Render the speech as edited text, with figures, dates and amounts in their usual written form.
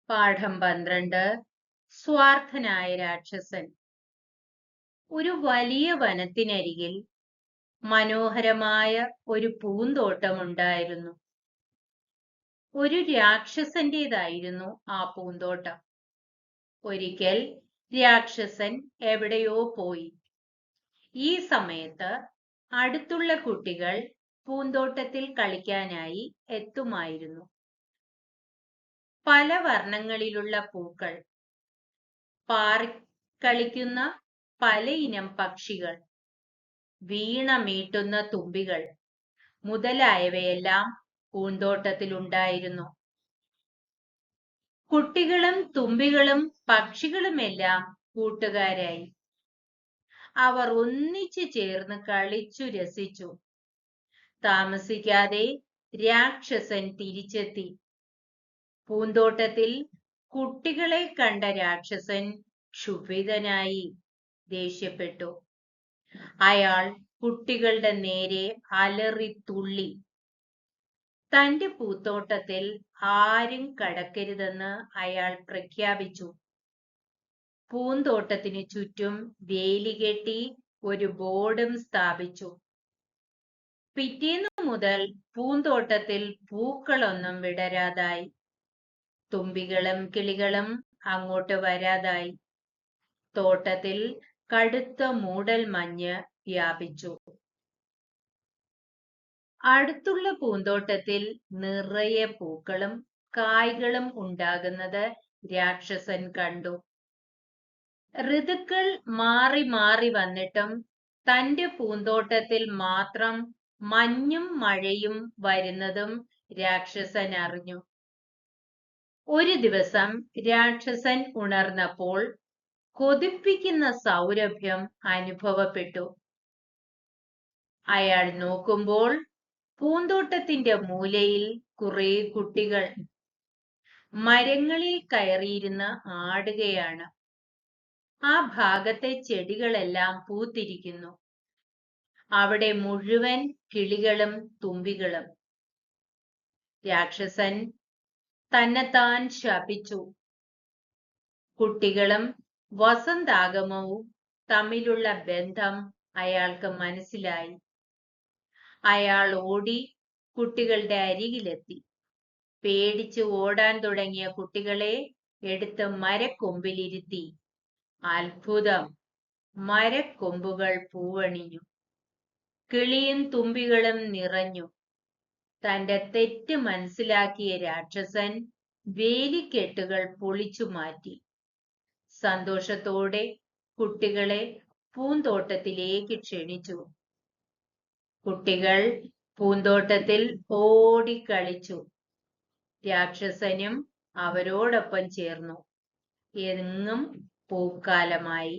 പാഠം 12 സ്വാർത്ഥനായ രാക്ഷസൻ. ഒരു വലിയ വനത്തിനരികിൽ മനോഹരമായ ഒരു പൂന്തോട്ടമുണ്ടായിരുന്നു. ഒരു രാക്ഷസന്റേതായിരുന്നു ആ പൂന്തോട്ടം. ഒരിക്കൽ രാക്ഷസൻ എവിടെയോ പോയി. ഈ സമയത്ത് അടുത്തുള്ള കുട്ടികൾ പൂന്തോട്ടത്തിൽ കളിക്കാനായി എത്തുമായിരുന്നു. പല വർണ്ണങ്ങളിലുള്ള പൂക്കൾ, പാറിക്കളിക്കുന്ന പലയിനം പക്ഷികൾ, വീണ മീട്ടുന്ന തുമ്പികൾ മുതലായവയെല്ലാം പൂന്തോട്ടത്തിലുണ്ടായിരുന്നു. കുട്ടികളും തുമ്പികളും പക്ഷികളുമെല്ലാം കൂട്ടുകാരായി. അവർ ഒന്നിച്ചു ചേർന്ന് കളിച്ചു രസിച്ചു. താമസിക്കാതെ രാക്ഷസൻ തിരിച്ചെത്തി. പൂന്തോട്ടത്തിൽ കുട്ടികളെ കണ്ട രാക്ഷസൻ ക്ഷുഭിതനായി ദേഷ്യപ്പെട്ടു. അയാൾ കുട്ടികളുടെ നേരെ അലറി തുള്ളി. തന്റെ പൂന്തോട്ടത്തിൽ ആരും കടക്കരുതെന്ന് അയാൾ പ്രഖ്യാപിച്ചു. പൂന്തോട്ടത്തിനു ചുറ്റും വേലി കെട്ടി ഒരു ബോർഡും സ്ഥാപിച്ചു. പിറ്റേന്നു മുതൽ പൂന്തോട്ടത്തിൽ പൂക്കളൊന്നും വിടരാതായി. തുമ്പികളും കിളികളും അങ്ങോട്ട് വരാതായി. തോട്ടത്തിൽ കടുത്ത മൂടൽ മഞ്ഞ് വ്യാപിച്ചു. അടുത്തുള്ള പൂന്തോട്ടത്തിൽ നിറയെ പൂക്കളും കായ്കളും ഉണ്ടാകുന്നത് രാക്ഷസൻ കണ്ടു. ഋതുക്കൾ മാറി മാറി വന്നിട്ടും തന്റെ പൂന്തോട്ടത്തിൽ മാത്രം മഞ്ഞും മഴയും വരുന്നതും രാക്ഷസൻ അറിഞ്ഞു. ഒരു ദിവസം രാക്ഷസൻ ഉണർന്നപ്പോൾ കൊതിപ്പിക്കുന്ന സൗരഭ്യം അനുഭവപ്പെട്ടു. അയാൾ നോക്കുമ്പോൾ പൂന്തോട്ടത്തിന്റെ മൂലയിൽ കുറെ കുട്ടികൾ മരങ്ങളിൽ കയറിയിരുന്ന് ആടുകയാണ്. ആ ഭാഗത്തെ ചെടികളെല്ലാം പൂത്തിരിക്കുന്നു. അവിടെ മുഴുവൻ കിളികളും തുമ്പികളും. രാക്ഷസൻ തന്നെത്താൻ ശപിച്ചു. കുട്ടികളും വസന്താഗമവും തമ്മിലുള്ള ബന്ധം അയാൾക്ക് മനസ്സിലായി. അയാൾ ഓടി കുട്ടികളുടെ അരികിലെത്തി. പേടിച്ച് ഓടാൻ തുടങ്ങിയ കുട്ടികളെ എടുത്ത് മരക്കൊമ്പിലിരുത്തി. അത്ഭുതം! മരക്കൊമ്പുകൾ പൂവണിഞ്ഞു. കിളിയും തുമ്പികളും നിറഞ്ഞു. തന്റെ തെറ്റ് മനസ്സിലാക്കിയ രാക്ഷസൻ വേലിക്കെട്ടുകൾ പൊളിച്ചു മാറ്റി. സന്തോഷത്തോടെ കുട്ടികളെ പൂന്തോട്ടത്തിലേക്ക് ക്ഷണിച്ചു. കുട്ടികൾ പൂന്തോട്ടത്തിൽ ഓടിക്കളിച്ചു. രാക്ഷസനും അവരോടൊപ്പം ചേർന്നു. എങ്ങും പൂക്കാലമായി.